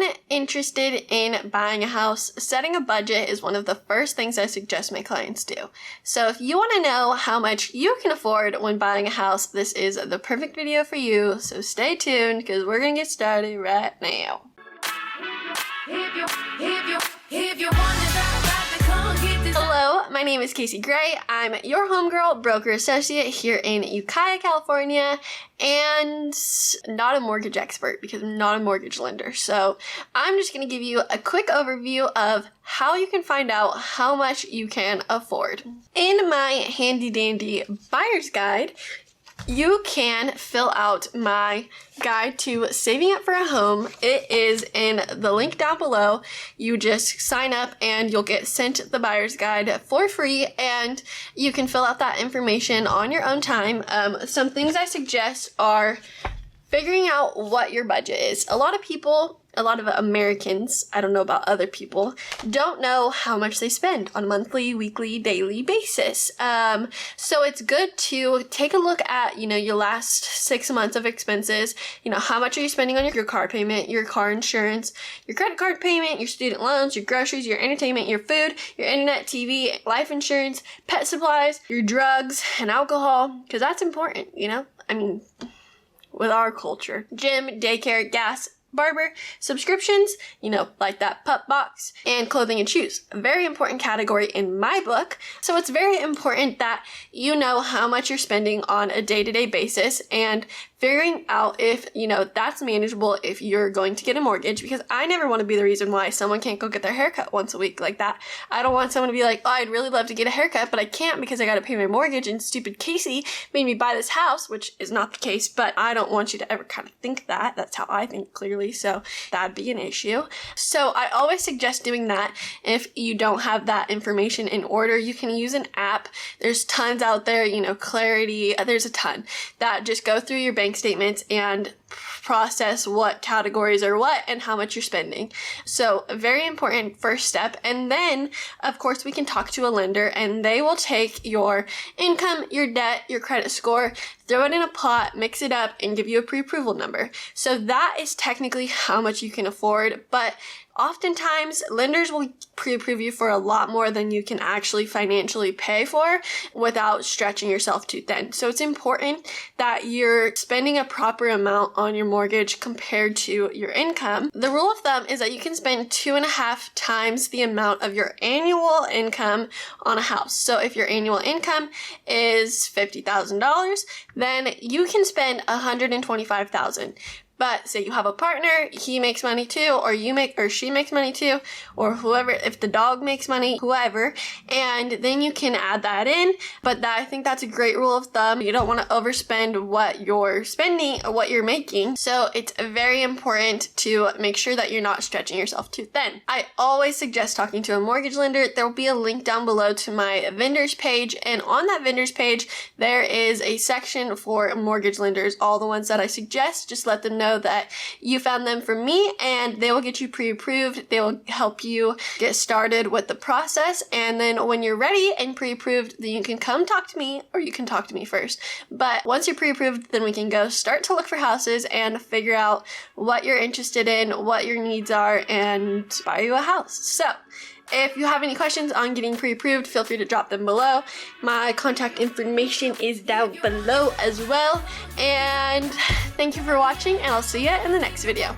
been interested in buying a house, setting a budget is one of the first things I suggest my clients do. So if you want to know how much you can afford when buying a house, this is the perfect video for you. So stay tuned because we're going to get started right now. Hello, my name is Kasie Gray. I'm your homegirl broker associate here in Ukiah, California, and not a mortgage expert because I'm not a mortgage lender. So I'm just going to give you a quick overview of how you can find out how much you can afford. In my handy dandy buyer's guide, you can fill out my guide to saving up for a home. It is in the link down below. You just sign up and you'll get sent the buyer's guide for free, and you can fill out that information on your own time. Some things I suggest are figuring out what your budget is. A lot of Americans, I don't know about other people, don't know how much they spend on a monthly, weekly, daily basis. So it's good to take a look at, your last 6 months of expenses. How much are you spending on your car payment, your car insurance, your credit card payment, your student loans, your groceries, your entertainment, your food, your internet, TV, life insurance, pet supplies, your drugs, and alcohol, because that's important, with our culture. Gym, daycare, gas, barber, subscriptions, like that pup box, and clothing and shoes. A very important category in my book. So it's very important that you know how much you're spending on a day-to-day basis and figuring out if, that's manageable if you're going to get a mortgage, because I never want to be the reason why someone can't go get their haircut once a week like that. I don't want someone to be like, oh, I'd really love to get a haircut, but I can't because I got to pay my mortgage and stupid Kasie made me buy this house, which is not the case, but I don't want you to ever kind of think that. That's how I think clearly, so that'd be an issue. So I always suggest doing that. If you don't have that information in order, you can use an app. There's tons out there, Clarity, there's a ton that just go through your bank statements and process what categories are what and how much you're spending. So a very important first step. And then, of course, we can talk to a lender and they will take your income, your debt, your credit score, throw it in a pot, mix it up, and give you a pre-approval number. So that is technically how much you can afford, but oftentimes, lenders will pre-approve you for a lot more than you can actually financially pay for without stretching yourself too thin. So it's important that you're spending a proper amount on your mortgage compared to your income. The rule of thumb is that you can spend 2.5 times the amount of your annual income on a house. So if your annual income is $50,000, then you can spend $125,000. But say you have a partner, he makes money too, or she makes money too, or whoever, if the dog makes money, whoever, and then you can add that in. But I think that's a great rule of thumb. You don't want to overspend what you're spending or what you're making. So it's very important to make sure that you're not stretching yourself too thin. I always suggest talking to a mortgage lender. There will be a link down below to my vendors page, and on that vendors page, there is a section for mortgage lenders. All the ones that I suggest, just let them know that you found them from me, and they will get you pre-approved. They will help you get started with the process, and then when you're ready and pre-approved, then you can come talk to me, or you can talk to me first. But once you're pre-approved, then we can go start to look for houses and figure out what you're interested in, what your needs are, and buy you a house. So if you have any questions on getting pre-approved, feel free to drop them below. My contact information is down below as well. And thank you for watching, and I'll see you in the next video.